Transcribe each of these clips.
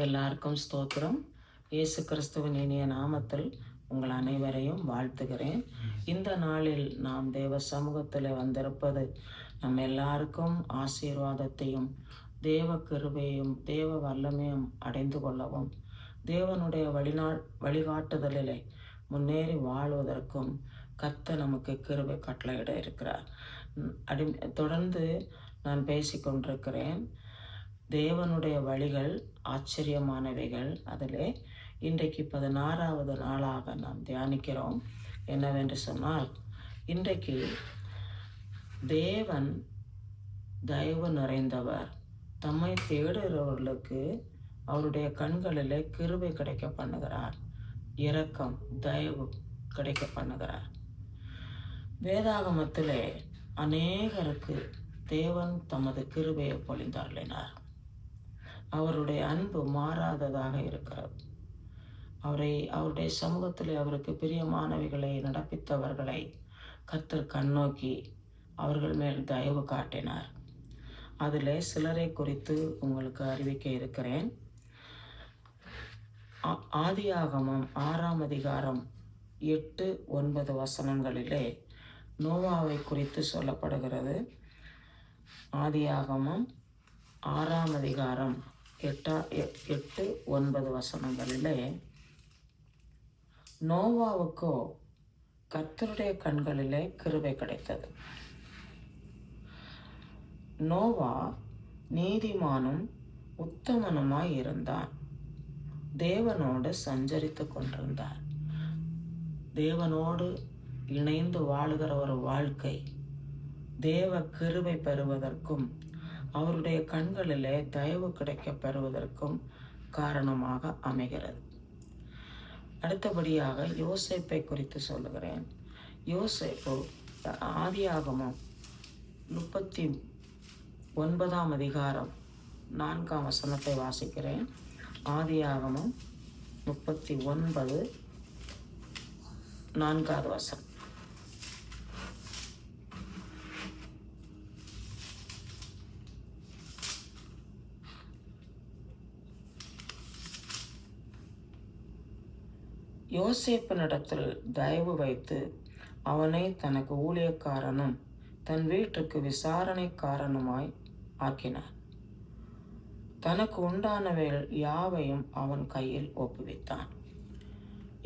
எல்லாருக்கும் ஸ்தோத்திரம். இயேசு கிறிஸ்துவின் இனிய நாமத்தில் உங்கள் அனைவரையும் வாழ்த்துகிறேன். இந்த நாளில் நாம் தேவ சமூகத்தில் வந்திருப்பது நம்ம எல்லாருக்கும் ஆசீர்வாதத்தையும் தேவ கிருபையும் தேவ வல்லமையும் அடைந்து கொள்ளவும், தேவனுடைய வழிகாட்டுதலிலே முன்னேறி வாழ்வதற்கும் கர்த்தர் நமக்கு கிருபை கட்டளையிட இருக்கிறார். தொடர்ந்து நான் பேசிக்கொண்டிருக்கிறேன். தேவனுடைய வழிகள் ஆச்சரியமானவைகள். அதிலே இன்றைக்கு 16வது நாளாக நாம் தியானிக்கிறோம். என்னவென்று சொன்னால், இன்றைக்கு தேவன் தயவு நிறைந்தவர். தம்மை தேடுகிறவர்களுக்கு அவருடைய கண்களிலே கிருபை கிடைக்க பண்ணுகிறார். இரக்கம், தயவு கிடைக்க பண்ணுகிறார். வேதாகமத்திலே அநேகருக்கு தேவன் தமது கிருபையை பொழிந்தருளினார். அவருடைய அன்பு மாறாததாக இருக்கிறது. அவருடைய சமூகத்தில் அவருக்கு பிரியமானவைகளை நடப்பித்தவர்களை கர்த்தர் கண்ணோக்கி அவர்கள் மேல் தயவு காட்டினார். அதில் சிலரை குறித்து உங்களுக்கு அறிவிக்க இருக்கிறேன். ஆதியாகமம் 6ஆம் அதிகாரம் 8-9 வசனங்களிலே நோவாவை குறித்து சொல்லப்படுகிறது. ஆதியாகமம் 6ஆம் அதிகாரம் 8-9 வசனங்களிலே, நோவாவுக்கோ கர்த்தருடைய கண்களிலே கிருபை கிடைத்தது. நோவா நீதிமானும் உத்தமனுமாய் இருந்தான். தேவனோடு சஞ்சரித்து கொண்டிருந்தார். தேவனோடு இணைந்து வாழுகிற ஒரு வாழ்க்கை தேவ கிருபை பெறுவதற்கும் அவருடைய கண்களிலே தயவு கிடைக்க பெறுவதற்கும் காரணமாக அமைகிறது. அடுத்தபடியாக யோசேப்பை குறித்து சொல்லுகிறேன். யோசேப்பு ஆதியாகமம் 39ஆம் அதிகாரம் 4ஆம் வசனத்தை வாசிக்கிறேன். ஆதியாகமம் 39 4வது வசனம். யோசேப்பினிடத்தில் தயவு வைத்து அவனை தனக்கு ஊழியக்காரனும் தன் வீட்டுக்கு விசாரணைக்காரனுமாய் ஆக்கினார். தனக்கு உண்டானவைகள் யாவையும் அவன் கையில் ஒப்புவித்தான்.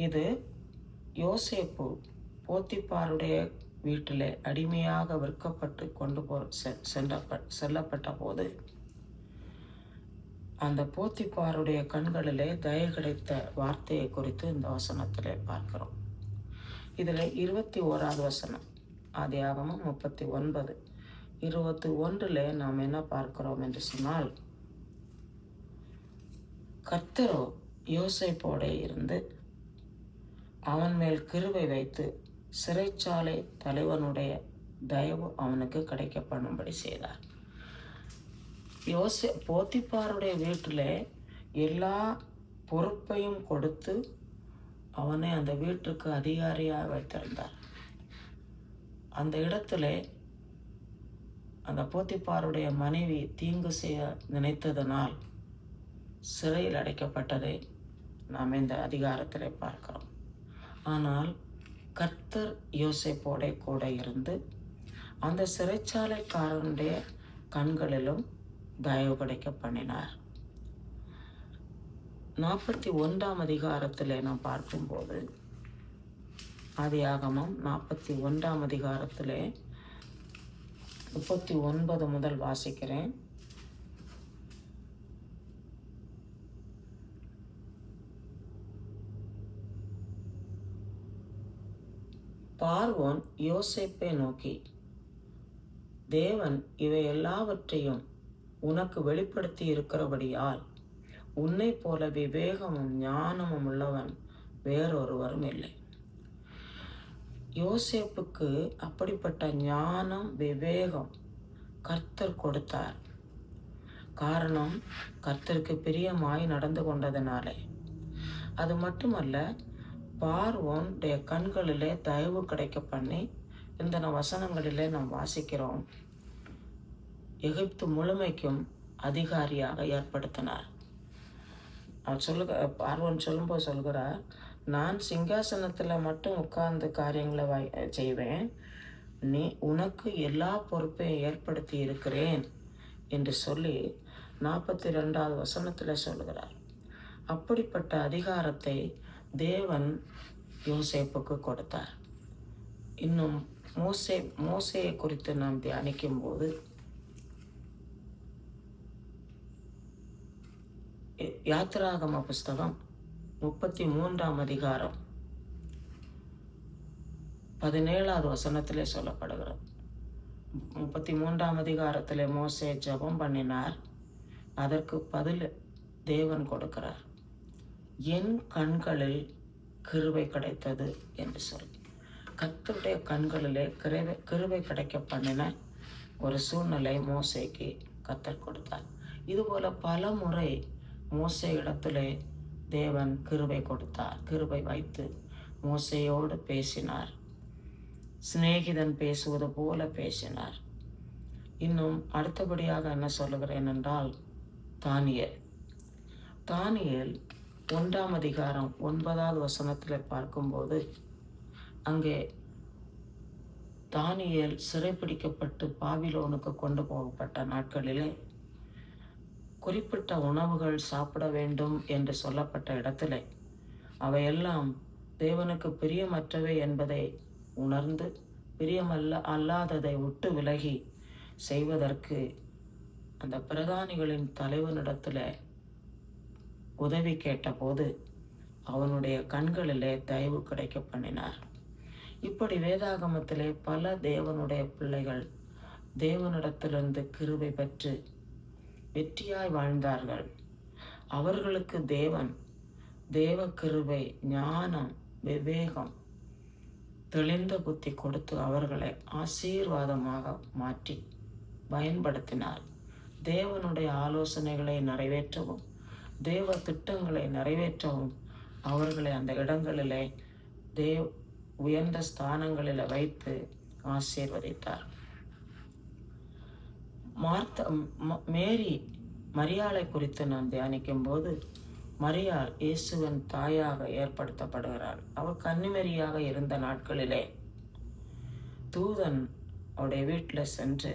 இது யோசேப்பு போத்திப்பாருடைய வீட்டிலே அடிமையாக விற்கப்பட்டு கொண்டு செல்லப்பட்ட போது அந்த போத்திப்பாருடைய கண்களிலே தயவு கிடைத்த வார்த்தையை குறித்து இந்த வசனத்திலே பார்க்கிறோம். இதில் 21வது வசனம், ஆதியாகமம் 39:21 நாம் என்ன பார்க்கிறோம் என்று சொன்னால், கர்த்தரோ யோசேப்போட இருந்து அவன் மேல் கிருபை வைத்து சிறைச்சாலை தலைவனுடைய தயவு அவனுக்கு கிடைக்க பண்ணும்படி செய்தார். போத்திப்பாருடைய வீட்டில் எல்லா பொறுப்பையும் கொடுத்து அவனை அந்த வீட்டுக்கு அதிகாரியாக வைத்திருந்தார். அந்த இடத்துல அந்த போத்திப்பாருடைய மனைவி தீங்கு செய்ய நினைத்ததனால் சிறையில் அடைக்கப்பட்டதை நாம் இந்த அதிகாரத்தில் பார்க்கிறோம். ஆனால் கர்த்தர் யோசேப்போட கூட இருந்து அந்த சிறைச்சாலைக்காரனுடைய கண்களிலும் தயவு கிடைக்க பண்ணினார். 41ஆம் அதிகாரத்தில் நாம் பார்க்கும்போது, ஆதியாகமம் 41ஆம் அதிகாரத்தில் 39 முதல் வாசிக்கிறேன். பார்வோன் யோசேப்பை நோக்கி, தேவன் இவை எல்லாவற்றையும் உனக்கு வெளிப்படுத்தி இருக்கிறபடியால் உன்னை போல விவேகமும் ஞானமும் உள்ளவன் வேறொருவரும் இல்லை. யோசேப்புக்கு அப்படிப்பட்ட ஞானம், விவேகம் கர்த்தர் கொடுத்தார். காரணம், கர்த்தருக்கு பிரியமாய் நடந்து கொண்டதினாலே. அது மட்டுமல்ல, பார்வோனுடைய கண்களிலே தயவு கிடைக்க பண்ணி இந்த வசனங்களிலே நாம் வாசிக்கிறோம். எகிப்து முழுமைக்கும் அதிகாரியாக ஏற்படுத்தினார். பார்வோன் சொல்லும்போது சொல்கிறார், நான் சிங்காசனத்தில் மட்டும் உட்கார்ந்து காரியங்களை செய்வேன், உனக்கு எல்லா பொறுப்பையும் ஏற்படுத்தி இருக்கிறேன் என்று சொல்லி 42வது வசனத்தில் சொல்கிறார். அப்படிப்பட்ட அதிகாரத்தை தேவன் யோசேப்புக்கு கொடுத்தார். இன்னும் மோசேயை குறித்து நாம் தியானிக்கும் போது யாத்திராகம புஸ்தகம் 33ஆம் அதிகாரம் 17வது வசனத்திலே சொல்லப்படுகிறது. 33ஆம் அதிகாரத்தில் மோசே ஜெபம் பண்ணினார். அதற்கு பதில் தேவன் கொடுக்கிறார். என் கண்களில் கிருபை கிடைத்தது என்று சொல்லி கர்த்தருடைய கண்களிலே கிருபை கிடைக்க பண்ணின ஒரு சூழ்நிலை மோசேக்கு கர்த்தர் கொடுத்தார். இதுபோல பல முறை மோசே இடத்திலே தேவன் கிருபை கொடுத்தார். கிருபை வைத்து மோசேயோடு பேசினார். சிநேகிதன் பேசுவது போல பேசினார். இன்னும் அடுத்தபடியாக என்ன சொல்லுகிறேன் என்றால், தானியேல் 1ஆம் அதிகாரம் 9வது வசனத்தில் பார்க்கும்போது அங்கே தானியேல் சிறைப்பிடிக்கப்பட்டு பாபிலோனுக்கு கொண்டு போகப்பட்ட நாட்களிலே குறிப்பிட்ட உணவுகள் சாப்பிட வேண்டும் என்று சொல்லப்பட்ட இடத்திலே அவையெல்லாம் தேவனுக்கு பிரியமற்றவை என்பதை உணர்ந்து அல்லாததை விட்டு விலகி செய்வதற்கு அந்த பிரதானிகளின் தலைவனிடத்தில் உதவி கேட்டபோது அவனுடைய கண்களிலே தயவு கிடைக்க பண்ணினார். இப்படி வேதாகமத்திலே பல தேவனுடைய பிள்ளைகள் தேவனிடத்திலிருந்து கிருபை பெற்று வெற்றியாய் வாழ்ந்தார்கள். அவர்களுக்கு தேவ கிருபை, ஞானம், விவேகம், தெளிந்த புத்தி கொடுத்து அவர்களை ஆசீர்வாதமாக மாற்றி பயன்படுத்தினார். தேவனுடைய ஆலோசனைகளை நிறைவேற்றவும் தேவ திட்டங்களை நிறைவேற்றவும் அவர்களை அந்த இடங்களிலே உயர்ந்த ஸ்தானங்களில் வைத்து ஆசீர்வதித்தார். மரியாளை குறித்து நாம் தியானிக்கும் போது மரியாள் இயேசுவின் தாயாக ஏற்படுத்தப்படுகிறாள். அவள் கன்னிமரியாக இருந்த நாட்களிலே தூதன் அவருடைய வீட்டில் சென்று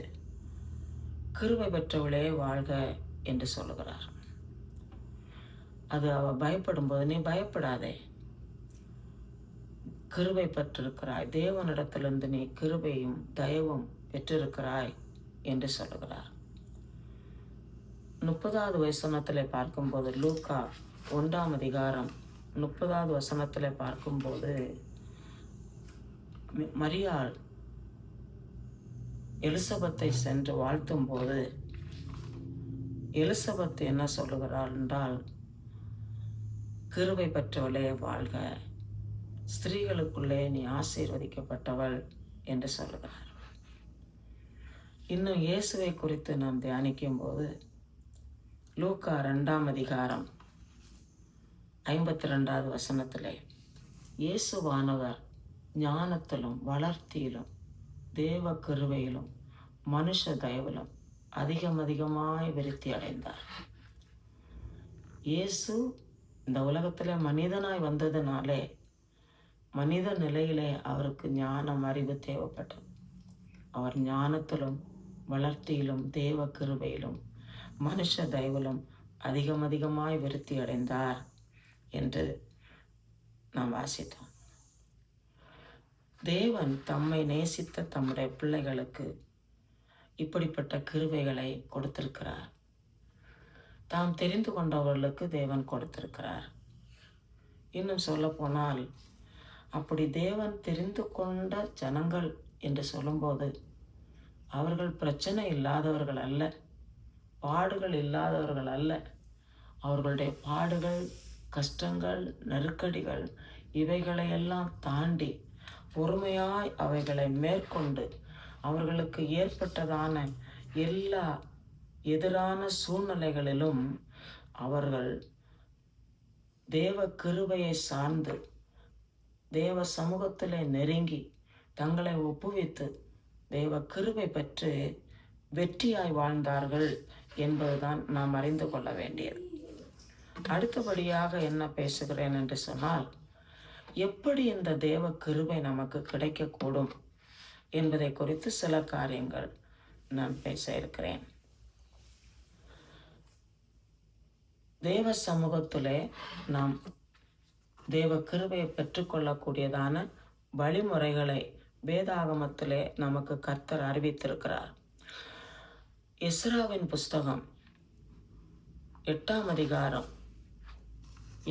கிருபை பெற்றவளே வாழ்க என்று சொல்லுகிறார். அது அவள் பயப்படும் போது, நீ பயப்படாதே, கிருபை பெற்றிருக்கிறாய், தேவனிடத்திலிருந்து நீ கிருபையும் தயவும் பெற்றிருக்கிறாய் என்று சொல்லுகிறார். 30வது வசனத்தில் பார்க்கும்போது லூக்கா 1ஆம் அதிகாரம் 30வது வசனத்தில் பார்க்கும்போது மரியாள் எலிசபெத்தை சென்று வாழ்த்தும் போது எலிசபெத் என்ன சொல்லுகிறாள் என்றால், கிருபை பெற்றவளே வாழ்க, ஸ்திரீகளுக்குள்ளே நீ ஆசீர்வதிக்கப்பட்டவள் என்று சொல்லுகிறார். இன்னும் இயேசுவை குறித்து நாம் தியானிக்கும் போது லூக்கா 2ஆம் அதிகாரம் 52வது வசனத்திலே இயேசுவானவர் ஞானத்திலும் வளர்த்தியிலும் தேவ கிருபையிலும் மனுஷ தயவிலும் அதிகமாய் விருத்தி அடைந்தார். இயேசு இந்த உலகத்திலே மனிதனாய் வந்ததுனாலே மனித நிலையிலே அவருக்கு ஞானம், அறிவு தேவைப்பட்டது. அவர் ஞானத்திலும் வளர்த்தியிலும் தேவ கிருபையிலும் மனுஷ தயவிலும் அதிகமாய் விருத்தி அடைந்தார் என்று நாம் வாசித்தோம். தேவன் தம்மை நேசித்த தம்முடைய பிள்ளைகளுக்கு இப்படிப்பட்ட கிருபைகளை கொடுத்திருக்கிறார். தாம் தெரிந்து கொண்டவர்களுக்கு தேவன் கொடுத்திருக்கிறார். இன்னும் சொல்ல போனால், அப்படி தேவன் தெரிந்து கொண்ட ஜனங்கள் என்று சொல்லும்போது அவர்கள் பிரச்சனை இல்லாதவர்கள் அல்ல, பாடுகள் இல்லாதவர்கள் அல்ல. அவர்களுடைய பாடுகள், கஷ்டங்கள், நெருக்கடிகள் இவைகளையெல்லாம் தாண்டி பொறுமையாய் அவைகளை மேற்கொண்டு அவர்களுக்கு ஏற்பட்டதான எல்லா எதிரான சூழ்நிலைகளிலும் அவர்கள் தேவ கிருபையை சார்ந்து தேவ சமூகத்திலே நெருங்கி தங்களை ஒப்புவித்து தேவ கிருபை பெற்று வெற்றியாய் வாழ்ந்தார்கள் என்பதுதான் நாம் அறிந்து கொள்ள வேண்டியது. அடுத்தபடியாக என்ன பேசுகிறேன் என்று சொன்னால், எப்படி இந்த தேவ கிருபை நமக்கு கிடைக்கக்கூடும் என்பதை குறித்து சில காரியங்கள் நான் பேச இருக்கிறேன். தேவ சமூகத்திலே நாம் தேவ கிருபையை பெற்றுக்கொள்ளக்கூடியதான வழிமுறைகளை வேதாகமத்திலே நமக்கு கர்த்தர் அறிவித்திருக்கிறார். எஸ்ராவின் புஸ்தகம் 8ஆம் அதிகாரம்,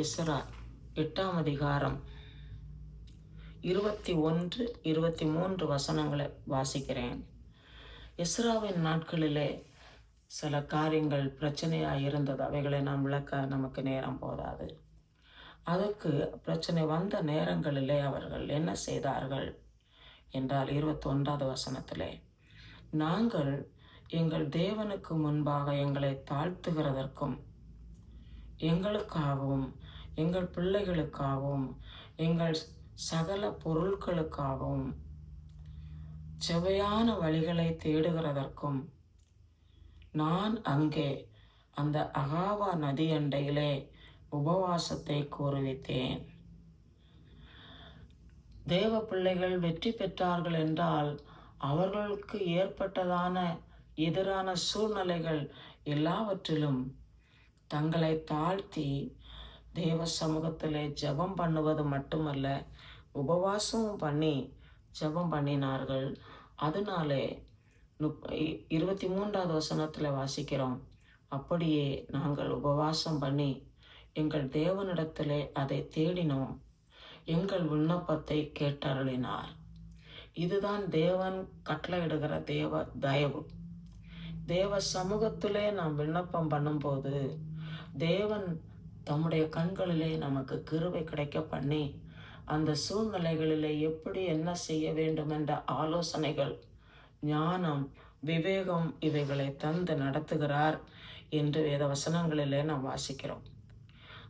எஸ்ரா 8ஆம் அதிகாரம் 21, 23 வசனங்களை வாசிக்கிறேன். எஸ்ராவின் நாட்களிலே சில காரியங்கள் பிரச்சனையாக இருந்தது. அவைகளை நாம் விளக்க நமக்கு நேரம் போதாது. அதற்கு பிரச்சனை வந்த நேரங்களிலே அவர்கள் என்ன செய்தார்கள் என்றால் 21வது வசனத்திலே, நாங்கள் எங்கள் தேவனுக்கு முன்பாக எங்களை தாழ்த்துகிறதற்கும் எங்களுக்காகவும் எங்கள் பிள்ளைகளுக்காகவும் எங்கள் சகல பொருட்களுக்காகவும் செவையான வழிகளை தேடுகிறதற்கும் நான் அங்கே அந்த அகாவா நதி அண்டையிலே உபவாசத்தை கூறுவித்தேன். தேவ பிள்ளைகள் வெற்றி பெற்றார்கள் என்றால் அவர்களுக்கு ஏற்பட்டதான எதிரான சூழ்நிலைகள் எல்லாவற்றிலும் தங்களை தாழ்த்தி தேவ சமூகத்திலே ஜெபம் பண்ணுவது மட்டுமல்ல, உபவாசமும் பண்ணி ஜெபம் பண்ணினார்கள். அதனாலே 23வது வசனத்தில் வாசிக்கிறோம், அப்படியே நாங்கள் உபவாசம் பண்ணி எங்கள் தேவனிடத்திலே அதை தேடினோம், எங்கள் விண்ணப்பத்தை கேட்டருளினார். இதுதான் தேவன் கட்டளையிடுகிற தேவ தயவு. தேவ சமூகத்திலே நாம் விண்ணப்பம் பண்ணும்போது தேவன் தம்முடைய கண்களிலே நமக்கு கிருபை கிடைக்க பண்ணி அந்த சூழ்நிலைகளிலே எப்படி என்ன செய்ய வேண்டும் என்ற ஆலோசனைகள், ஞானம், விவேகம் இவைகளை தந்து நடத்துகிறார் என்று வேத வசனங்களிலே நாம் வாசிக்கிறோம்.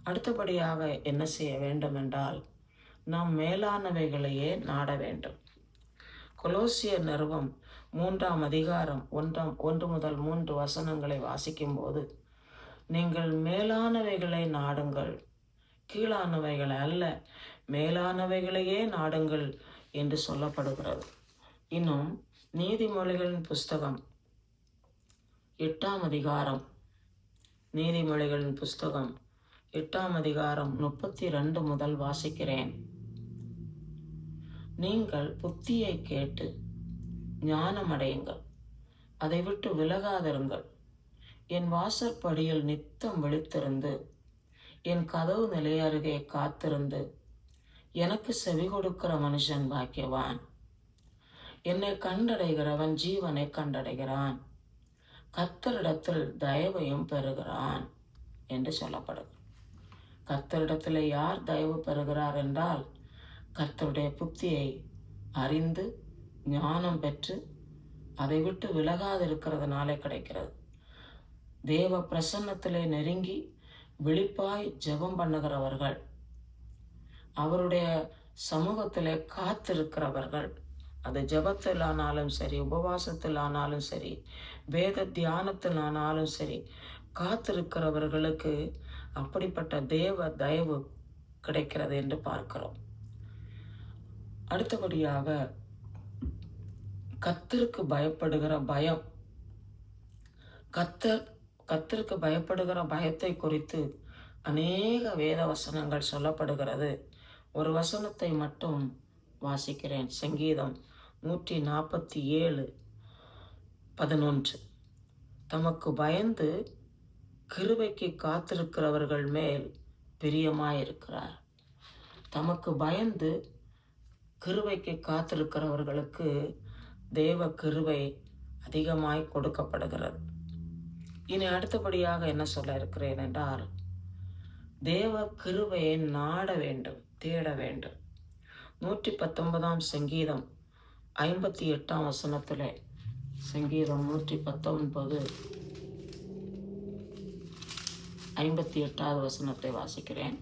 அடுத்தபடியாக என்ன செய்ய வேண்டும் என்றால், நாம் மேலானவைகளையே நாட வேண்டும். கொலோசியர் நிருபம் 3ஆம் அதிகாரம் 1 முதல் 3 வசனங்களை வாசிக்கும் போது, நீங்கள் மேலானவைகளை நாடுங்கள், கீழானவைகளை அல்ல, மேலானவைகளையே நாடுங்கள் என்று சொல்லப்படுகிறது. இன்னும் நீதிமொழிகளின் புஸ்தகம் 8ஆம் அதிகாரம், நீதிமொழிகளின் புஸ்தகம் 8ஆம் அதிகாரம் 32 முதல் வாசிக்கிறேன். நீங்கள் புத்தியை கேட்டு ஞானமடையுங்கள், அதை விட்டு விலகாதிருங்கள். என் வாசற்படியில் நித்தம் விழித்திருந்து என் கதவு நிலை அருகே காத்திருந்து எனக்கு செவி கொடுக்கிற மனுஷன் பாக்கியவான். என்னை கண்டடைகிறவன் ஜீவனை கண்டடைகிறான், கர்த்தரிடத்தில் தயவையும் பெறுகிறான் என்று சொல்லப்படுகிறது. கர்த்தரிடத்தில் யார் தயவு பெறுகிறார் என்றால், கர்த்தருடைய புத்தியை அறிந்து ஞானம் பெற்று அதை விட்டு விலகாதிருக்கிறதுனாலே கிடைக்கிறது. தேவ பிரசன்னத்திலே நெருங்கி விழிப்பாய் ஜெபம் பண்ணுகிறவர்கள், அவருடைய சமூகத்திலே காத்திருக்கிறவர்கள், அது ஜெபத்தில் ஆனாலும் சரி, உபவாசத்தில் ஆனாலும் சரி, வேத தியானத்தில் ஆனாலும் சரி, காத்திருக்கிறவர்களுக்கு அப்படிப்பட்ட தேவ தயவு கிடைக்கிறது என்று பார்க்கிறோம். அடுத்தபடியாக கர்த்தருக்கு பயப்படுகிற பயம். கர்த்தருக்கு பயப்படுகிற பயத்தை குறித்து அநேக வேத வசனங்கள் சொல்லப்படுகிறது. ஒரு வசனத்தை மட்டும் வாசிக்கிறேன். சங்கீதம் 147:11. தமக்கு பயந்து கிருபைக்கு காத்திருக்கிறவர்கள் மேல் பிரியமாயிருக்கிறார். தமக்கு பயந்து கிருபைக்கு காத்திருக்கிறவர்களுக்கு தேவ கிருபை அதிகமாய் கொடுக்கப்படுகிறது. இனி அடுத்தபடியாக என்ன சொல்ல இருக்கிறேன் என்றால், தேவ கிருபையை நாட வேண்டும், தேட வேண்டும். 119ஆம் சங்கீதம் 58ஆம் வசனத்திலே, சங்கீதம் 119:58 வசனத்தை வாசிக்கிறேன்.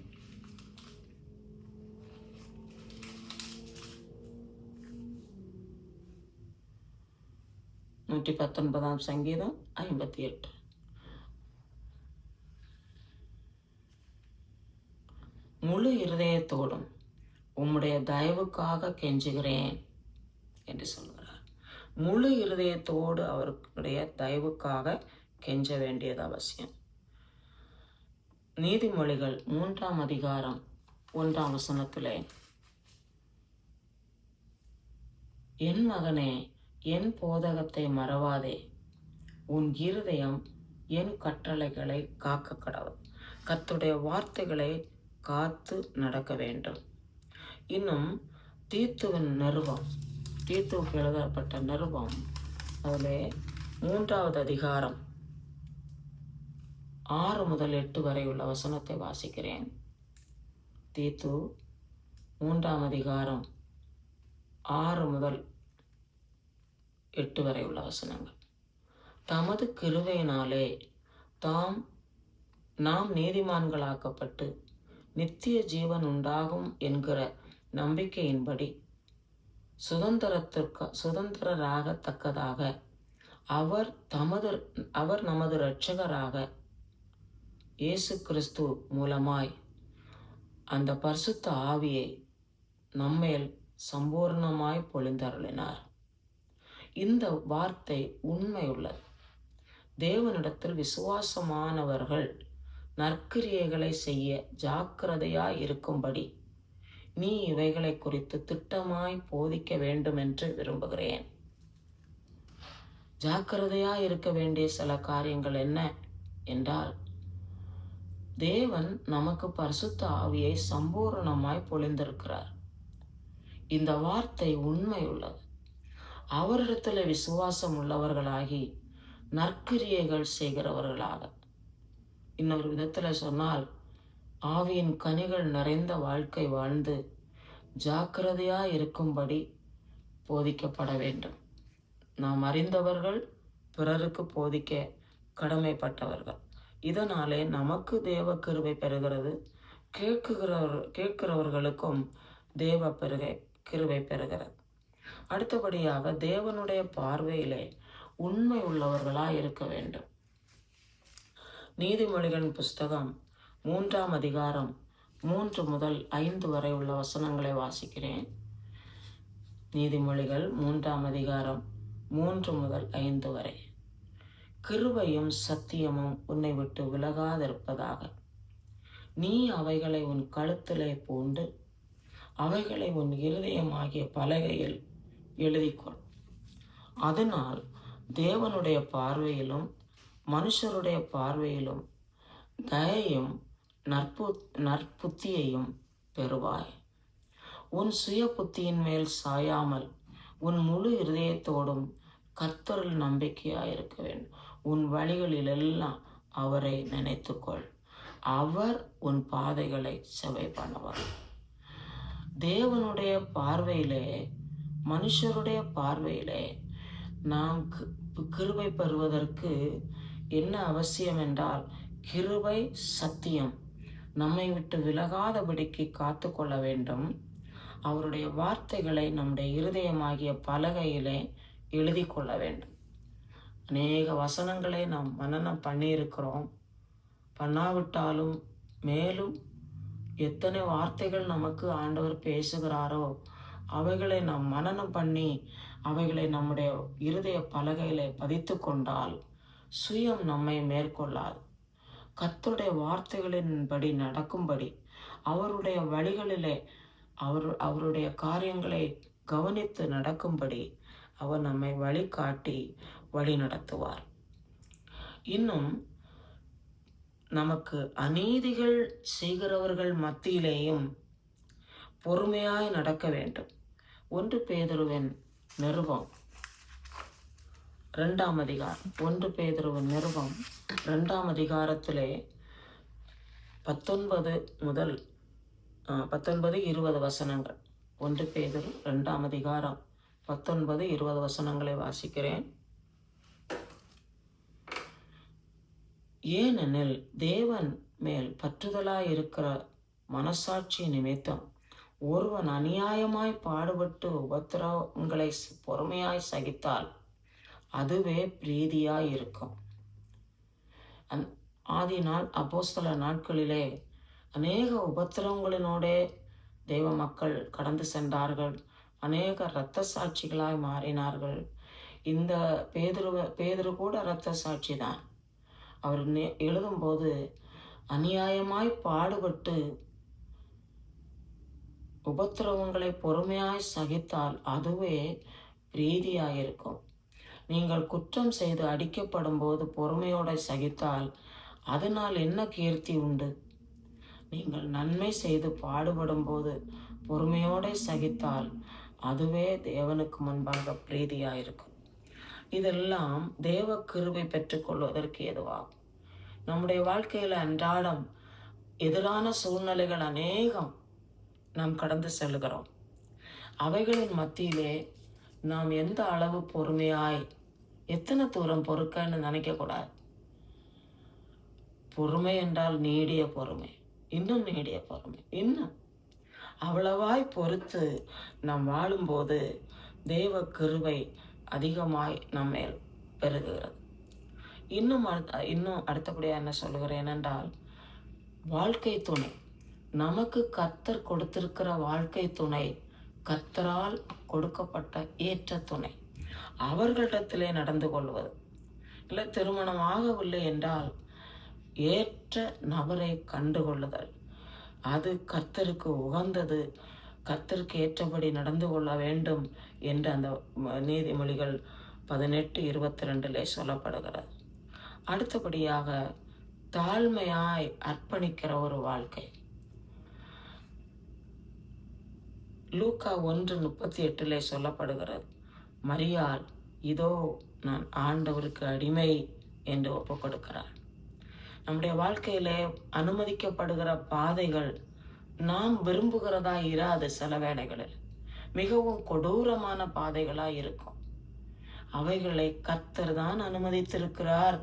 சங்கீதம் 58. முழு இருதயத்தோடும் உம்முடைய தயவுக்காக கெஞ்சுகிறேன் என்று சொல்கிறார். முழு இருதயத்தோடு அவருடைய தயவுக்காக கெஞ்ச வேண்டியது அவசியம். நீதிமொழிகள் 3ஆம் அதிகாரம் 1ஆம் வசனத்திலே, என் மகனே, என் போதகத்தை மறவாதே, உன் இருதயம் என் கட்டளைகளை காக்க கடவுள். கர்த்தருடைய வார்த்தைகளை காத்து நடக்க வேண்டும். இன்னும் தீத்துவின் நிருபம், தீத்துவுக்கு எழுதப்பட்ட நிருபம், அதில் 3வது அதிகாரம் 6 முதல் 8 வரை உள்ள வசனத்தை வாசிக்கிறேன். தீத்து 3ஆம் அதிகாரம் 6 முதல் 8 வரை உள்ள வசனங்கள். தமது கிருபையினாலே நாம் நீதிமான்களாக்கப்பட்டு நித்திய ஜீவன் உண்டாகும் என்கிற நம்பிக்கையின்படி சுதந்திரராகத்தக்கதாக அவர் நமது இரட்சகராக இயேசு கிறிஸ்து மூலமாய் அந்த பரிசுத்த ஆவியை நம்மேல் சம்பூர்ணமாய் பொழிந்தருளினார். இந்த வார்த்தை உண்மை உள்ளது. தேவனிடத்தில் விசுவாசமானவர்கள் நற்கிரியைகளை செய்ய ஜாக்கிரதையாய் இருக்கும்படி நீ இவைகளை குறித்து திட்டமாய் போதிக்க வேண்டும் என்று விரும்புகிறேன். ஜாக்கிரதையாய் இருக்க வேண்டிய சில காரியங்கள் என்ன என்றால், தேவன் நமக்கு பரிசுத்த ஆவியை சம்பூர்ணமாய் பொழிந்திருக்கிறார். இந்த வார்த்தை உண்மை உள்ளது. அவரிடத்தில் விசுவாசம் உள்ளவர்களாகி நற்கிரியைகள் செய்கிறவர்களாக, இன்னொரு விதத்தில் சொன்னால் ஆவியின் கனிகள் நிறைந்த வாழ்க்கை வாழ்ந்து ஜாக்கிரதையாய் இருக்கும்படி போதிக்கப்பட வேண்டும். நாம் அறிந்தவர்கள் பிறருக்கு போதிக்க கடமைப்பட்டவர்கள். இதனாலே நமக்கு தேவ கிருபை பெறுகிறது, கேட்கிறவர்களுக்கும் தேவ கிருபை பெறுகிறது. அடுத்தபடியாக தேவனுடைய பார்வையிலே உண்மை உள்ளவர்களாய் இருக்க வேண்டும். நீதிமொழிகளின் புஸ்தகம் 3ஆம் அதிகாரம் 3 முதல் 5 வரை உள்ள வசனங்களை வாசிக்கிறேன். நீதிமொழிகள் 3ஆம் அதிகாரம் 3 முதல் 5 வரை. கிருபையும் சத்தியமும் உன்னை விட்டு விலகாதிருப்பதாக. நீ அவைகளை உன் கழுத்திலே பூண்டு அவைகளை உன் இருதயமாகிய பலகையில் எழுதிக்கொள். அதனால் தேவனுடைய பார்வையிலும் மனுஷருடைய பார்வையிலும் தயையும் நற்புத்தியையும் பெறுவாய். உன் சுய புத்தியின் மேல் சாயாமல் உன் முழு இருதயத்தோடும் கர்த்தரில் நம்பிக்கையாயிருக்க வேண்டும். உன் வழிகளிலெல்லாம் அவரை நினைத்துக்கொள். அவர் உன் பாதைகளை செவை பண்ணுவார். தேவனுடைய பார்வையிலே மனுஷருடைய பார்வையிலே நாம் கிருபை பெறுவதற்கு என்ன அவசியம் என்றால், கிருபை சத்தியம் நம்மை விட்டு விலகாதபடிக்கு காத்து கொள்ள வேண்டும். அவருடைய வார்த்தைகளை நம்முடைய இருதயமாகிய பலகையிலே எழுதி கொள்ள வேண்டும். அநேக வசனங்களை நாம் மனனம் பண்ணியிருக்கிறோம். பண்ணாவிட்டாலும் மேலும் எத்தனை வார்த்தைகள் நமக்கு ஆண்டவர் பேசுகிறாரோ அவைகளை நாம் மனனம் பண்ணி அவைகளை நம்முடைய இருதய பலகையிலே பதித்து கொண்டால் சுயம் நம்மை மேற்கொள்ளாது. கர்த்தருடைய வார்த்தைகளின்படி நடக்கும்படி அவருடைய வழிகளிலே அவருடைய காரியங்களை கவனித்து நடக்கும்படி அவர் நம்மை வழிகாட்டி வழி நடத்துவார். இன்னும் நமக்கு அநீதிகள் செய்கிறவர்கள் மத்தியிலேயும் பொறுமையாய் நடக்க வேண்டும். 1 பேதுருவின் நிருபம் 2ஆம் அதிகாரம் 1 பேதுருவின் நிருபம் 2ஆம் அதிகாரத்திலே 19-20 வசனங்கள். 1 பேதுரு 2ஆம் அதிகாரம் 19-20 வசனங்களை வாசிக்கிறேன். ஏனெனில் தேவன் மேல் பற்றுதலாயிருக்கிற மனசாட்சி நிமித்தம் ஒருவன் அநியாயமாய் பாடுபட்டு உபத்திரவங்களை பொறுமையாய் சகித்தால் அதுவே பிரீதியாய் இருக்கும். ஆதினால் அப்போஸ்தல நாட்களிலே அநேக உபத்திரவங்களினோடே தெய்வ மக்கள் கடந்து சென்றார்கள். அநேக இரத்த சாட்சிகளாய் மாறினார்கள். இந்த பேதுரு கூட இரத்த சாட்சி தான். அவர் எழுதும்போது அநியாயமாய் பாடுபட்டு உபத்திரவங்களை பொறுமையாய் சகித்தால் அதுவே பிரீதியாயிருக்கும். நீங்கள் குற்றம் செய்து அடிக்கப்படும் போது பொறுமையோட சகித்தால் அதனால் என்ன கீர்த்தி உண்டு? நீங்கள் நன்மை செய்து பாடுபடும் போது பொறுமையோட சகித்தால் அதுவே தேவனுக்கு முன்பாக பிரீதியாயிருக்கும். இதெல்லாம் தேவ கிருபை பெற்றுக்கொள்வதற்கு ஏதுவாகும். நம்முடைய வாழ்க்கையில் அன்றாடம் எதிரான சூழ்நிலைகள் அநேகம் நாம் கடந்து செல்கிறோம். அவைகளின் மத்தியிலே நாம் எந்த அளவு பொறுமையாய் எத்தனை தூரம் பொறுக்கன்னு நினைக்கக்கூடாது. பொறுமை என்றால் நீடிய பொறுமை, இன்னும் நீடிய பொறுமை, இன்னும் அவ்வளவாய் பொறுத்து நாம் வாழும்போது தேவ கிருபை அதிகமாய் நம்மேல் பெருகுகிறது. இன்னும் அடுத்தபடியாக என்ன சொல்லுகிறேன் என்றால், வாழ்க்கை துணை, நமக்கு கர்த்தர் கொடுத்திருக்கிற வாழ்க்கை துணை கர்த்தரால் கொடுக்கப்பட்ட ஏற்ற துணை. அவர்களிடத்திலே நடந்து கொள்வது இல்லை. திருமணம் ஆகவில்லை என்றால் ஏற்ற நபரை கண்டுகொள்ளுதல், அது கர்த்தருக்கு உகந்தது, கர்த்தருக்கு ஏற்றபடி நடந்து கொள்ள வேண்டும் என்று அந்த நீதிமொழிகள் 18:22 சொல்லப்படுகிறது. அடுத்தபடியாக தாழ்மையாய் அர்ப்பணிக்கிற ஒரு வாழ்க்கை. லூக்கா 1:38 சொல்லப்படுகிறது, மரியாள் இதோ நான் ஆண்டவருக்கு அடிமை என்று ஒப்பு கொடுக்கிறார். நம்முடைய வாழ்க்கையிலே அனுமதிக்கப்படுகிற பாதைகள் நாம் விரும்புகிறதா இராது. சில வேளைகளில் மிகவும் கொடூரமான பாதைகளாய் இருக்கும். அவைகளை கர்த்தர் தான் அனுமதித்திருக்கிறார்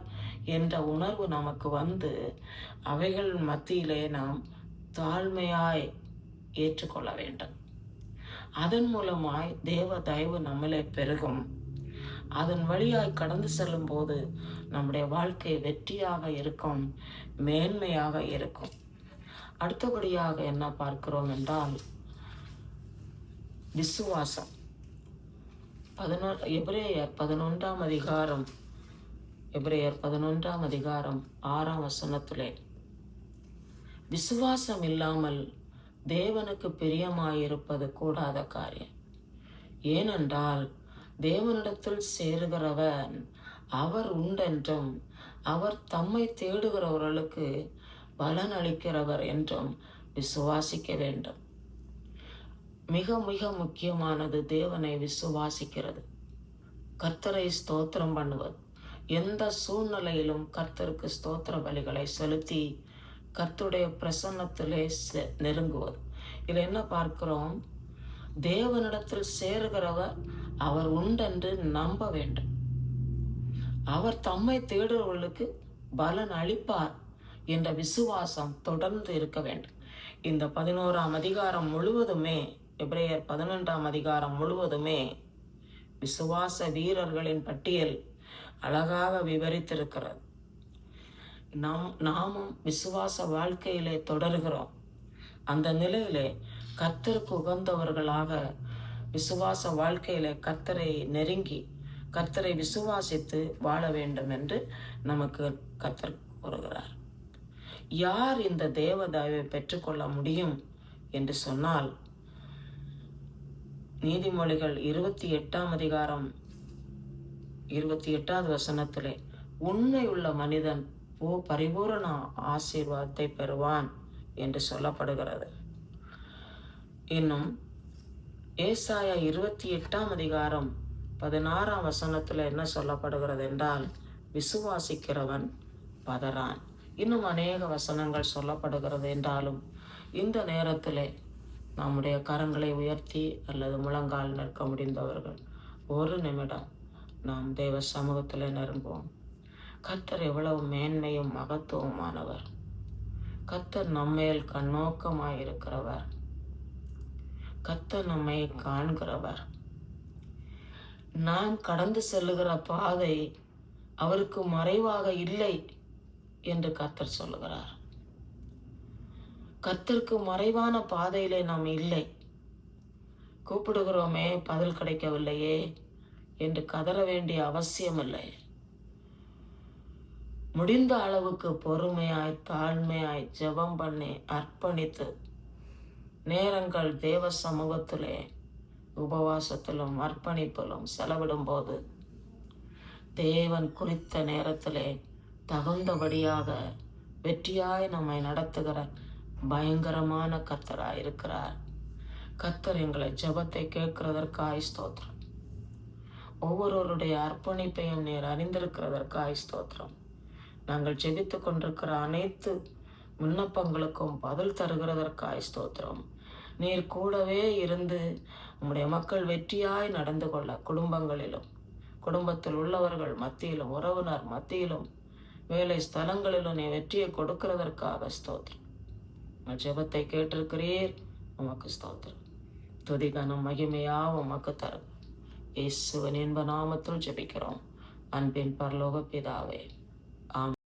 என்ற உணர்வு நமக்கு வந்து அவைகள் மத்தியிலே நாம் தாழ்மையாய் ஏற்றுக்கொள்ள வேண்டும். அதன் மூலமாய் தேவ தயவு நம்மளே பெருகும். அதன் வழியாய் கடந்து செல்லும் போது நம்முடைய வாழ்க்கை வெற்றியாக இருக்கும், மேன்மையாக இருக்கும். அடுத்தபடியாக என்ன பார்க்கிறோம் என்றால் விசுவாசம். எபிரேயர் 11 அதிகாரம் 6 விசுவாசம் இல்லாமல் தேவனுக்கு பிரியமாயிருப்பது கூடாத காரியம். ஏனென்றால் தேவனிடத்தில் சேருகிறவன் அவர் உண்டென்றும் அவர் தம்மை தேடுகிறவர்களுக்கு பலன் அளிக்கிறவர் என்றும் விசுவாசிக்க வேண்டும். மிக மிக முக்கியமானது தேவனை விசுவாசிக்கிறது, கர்த்தரை ஸ்தோத்திரம் பண்ணுவது. எந்த சூழ்நிலையிலும் கர்த்தருக்கு ஸ்தோத்திர பலிகளை செலுத்தி கர்த்தருடைய பிரசன்னத்திலே நெருங்குவது. இதில் என்ன பார்க்கிறோம்? தேவனிடத்தில் சேருகிறவர் அவர் உண்டென்று நம்ப வேண்டும். அவர் தம்மை தேடுபவர்களுக்கு பலன் அளிப்பார் என்ற விசுவாசம் தொடர்ந்து இருக்க வேண்டும். இந்த 11ஆம் அதிகாரம் முழுவதுமே, எபிரேயர் 11ஆம் அதிகாரம் முழுவதுமே விசுவாச வீரர்களின் பட்டியல் அழகாக விவரித்திருக்கிறது. நாமும் விசுவாச வாழ்க்கையிலே தொடர்கிறோம். அந்த நிலையிலே கர்த்தருக்கு உகந்தவர்களாக விசுவாச வாழ்க்கையிலே கர்த்தரை நெருங்கி கர்த்தரை விசுவாசித்து வாழ வேண்டும் என்று நமக்கு கர்த்தர் கூறுகிறார். யார் இந்த தேவ தயவை பெற்றுக்கொள்ள முடியும் என்று சொன்னால், நீதிமொழிகள் 28ஆம் அதிகாரம் 28வது வசனத்திலே உண்மையுள்ள மனிதன் பரிபூரண ஆசீர்வாதத்தை பெறுவான் என்று சொல்லப்படுகிறது. இன்னும் ஏசாயா 28ஆம் அதிகாரம் 16ஆம் வசனத்தில் என்ன சொல்லப்படுகிறது என்றால், விசுவாசிக்கிறவன் பதறான். இன்னும் அநேக வசனங்கள் சொல்லப்படுகிறது என்றாலும் இந்த நேரத்திலே நம்முடைய கரங்களை உயர்த்தி அல்லது முழங்கால் நிற்க முடிந்தவர்கள் ஒரு நிமிடம் நாம் தேவ சமூகத்தில் நெருங்குவோம். கர்த்தர் எவ்வளவு மேன்மையும் மகத்துவமானவர். கர்த்தர் நம்மேல் கண்ணோக்கமாயிருக்கிறவர். கர்த்தர் நம்மை காண்கிறவர். நாம் கடந்து செல்லுகிற பாதை அவருக்கு மறைவாக இல்லை என்று கர்த்தர் சொல்லுகிறார். கர்த்தருக்கு மறைவான பாதையிலே நாம் இல்லை. கூப்பிடுகிறோமே, பதில் கிடைக்கவில்லையே என்று கதற வேண்டிய அவசியம் இல்லை. முடிந்த அளவுக்கு பொறுமையாய் தாழ்மையாய் ஜெபம் பண்ணி அர்ப்பணித்து நேரங்கள் தேவ சமூகத்திலே உபவாசத்திலும் அர்ப்பணிப்பிலும் செலவிடும் போது தேவன் குறித்த நேரத்திலே தகுந்தபடியாக வெற்றியாய் நம்மை நடத்துகிற பயங்கரமான கர்த்தராய் இருக்கிறார். கர்த்தர் எங்களை ஜெபத்தை கேட்கிறதற்காய் ஸ்தோத்திரம். ஒவ்வொருவருடைய அர்ப்பணிப்பையும் நீர் அறிந்திருக்கிறதற்காய் ஸ்தோத்திரம். நாங்கள் ஜெபித்து கொண்டிருக்கிற அனைத்து விண்ணப்பங்களுக்கும் பதில் தருகிறதற்காய் ஸ்தோத்திரம். நீர் கூடவே இருந்து உம்முடைய மக்கள் வெற்றியாய் நடந்து கொள்ள குடும்பங்களிலும் குடும்பத்தில் உள்ளவர்கள் மத்தியிலும் உறவினர் மத்தியிலும் வேலை ஸ்தலங்களிலும் நீ வெற்றியை கொடுக்கிறதற்காக ஸ்தோத்திரம். ஜெபத்தை கேட்டிருக்கிறீர், உமக்கு ஸ்தோத்திரம். துதிகனம் மகிமையா உமக்கு தரும். இயேசுவின் இன்ப நாமத்தில் ஜெபிக்கிறோம் அன்பின் பரலோக பிதாவே.